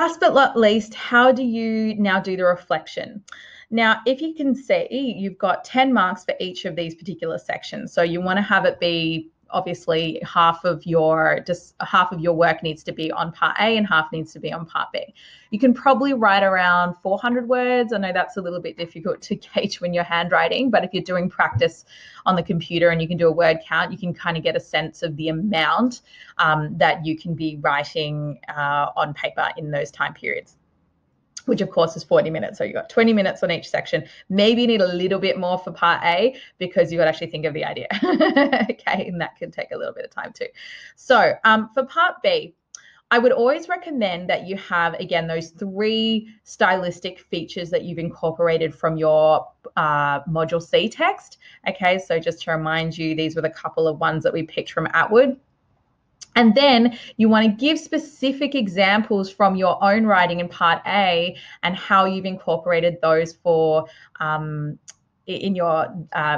last but not least, how do you now do the reflection? Now, if you can see, you've got 10 marks for each of these particular sections. So you want to have it be obviously half of your work needs to be on part A and half needs to be on part B. You can probably write around 400 words. I know that's a little bit difficult to gauge when you're handwriting, but if you're doing practice on the computer and you can do a word count, you can kind of get a sense of the amount that you can be writing on paper in those time periods, which of course is 40 minutes. So you've got 20 minutes on each section. Maybe you need a little bit more for part A because you've got to actually think of the idea. Okay, and that can take a little bit of time too. So for part B, I would always recommend that you have, again, those 3 stylistic features that you've incorporated from your Module C text. Okay, so just to remind you, these were the couple of ones that we picked from Atwood. And then you want to give specific examples from your own writing in part A and how you've incorporated those for in your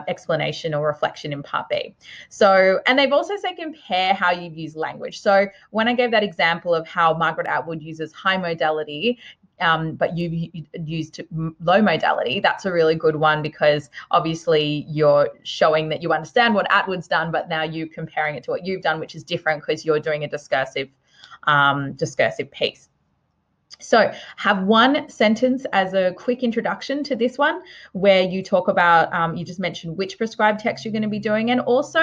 explanation or reflection in part B. So, and they've also said compare how you've used language. So when I gave that example of how Margaret Atwood uses high modality, but you've used low modality, that's a really good one because obviously you're showing that you understand what Atwood's done, but now you're comparing it to what you've done, which is different because you're doing a discursive piece. So have one sentence as a quick introduction to this one where you talk about, you just mentioned which prescribed text you're going to be doing and also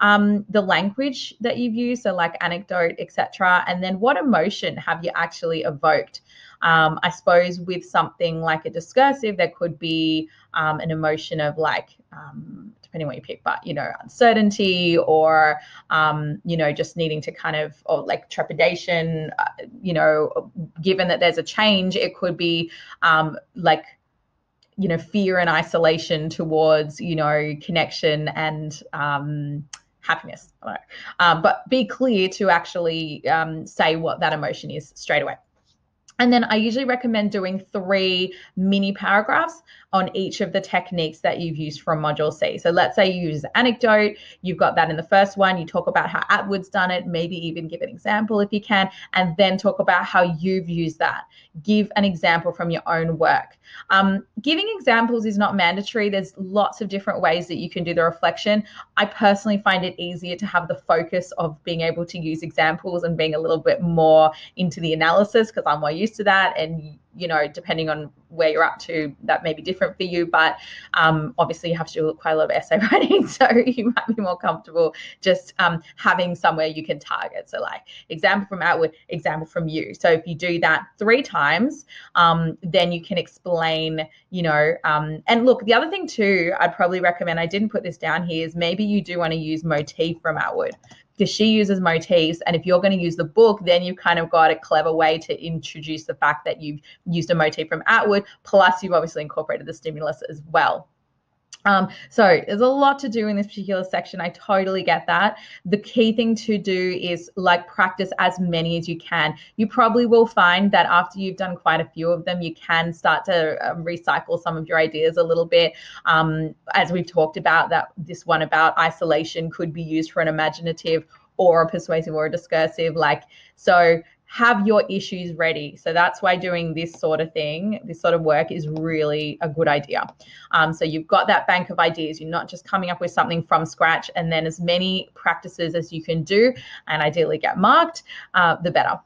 the language that you've used, so like anecdote, etc. And then what emotion have you actually evoked? I suppose with something like a discursive, there could be an emotion of like, depending on what you pick, but, you know, uncertainty or, you know, just needing to kind of, or like trepidation, you know, given that there's a change, it could be like, you know, fear and isolation towards, you know, connection and happiness. I don't know. But be clear to actually say what that emotion is straight away. And then I usually recommend doing 3 mini paragraphs on each of the techniques that you've used from Module C. So let's say you use anecdote, you've got that in the first one, you talk about how Atwood's done it, maybe even give an example if you can, and then talk about how you've used that. Give an example from your own work. Giving examples is not mandatory. There's lots of different ways that you can do the reflection. I personally find it easier to have the focus of being able to use examples and being a little bit more into the analysis because I'm more used to that. And, you know, depending on where you're up to, that may be different for you. But obviously you have to do quite a lot of essay writing. So you might be more comfortable just having somewhere you can target. So like example from Atwood, example from you. So if you do that 3 times, then you can explain, you know, and look, the other thing too, I'd probably recommend, I didn't put this down here, is maybe you do want to use motif from Atwood because she uses motifs. And if you're going to use the book, then you've kind of got a clever way to introduce the fact that you've used a motif from Atwood, plus you've obviously incorporated the stimulus as well. So there's a lot to do in this particular section. I totally get that. The key thing to do is like practice as many as you can. You probably will find that after you've done quite a few of them, you can start to recycle some of your ideas a little bit. As we've talked about, that this one about isolation could be used for an imaginative or a persuasive or a discursive, like, so have your issues ready. So that's why doing this sort of thing, this sort of work is really a good idea. So you've got that bank of ideas. You're not just coming up with something from scratch, and then as many practices as you can do and ideally get marked, the better.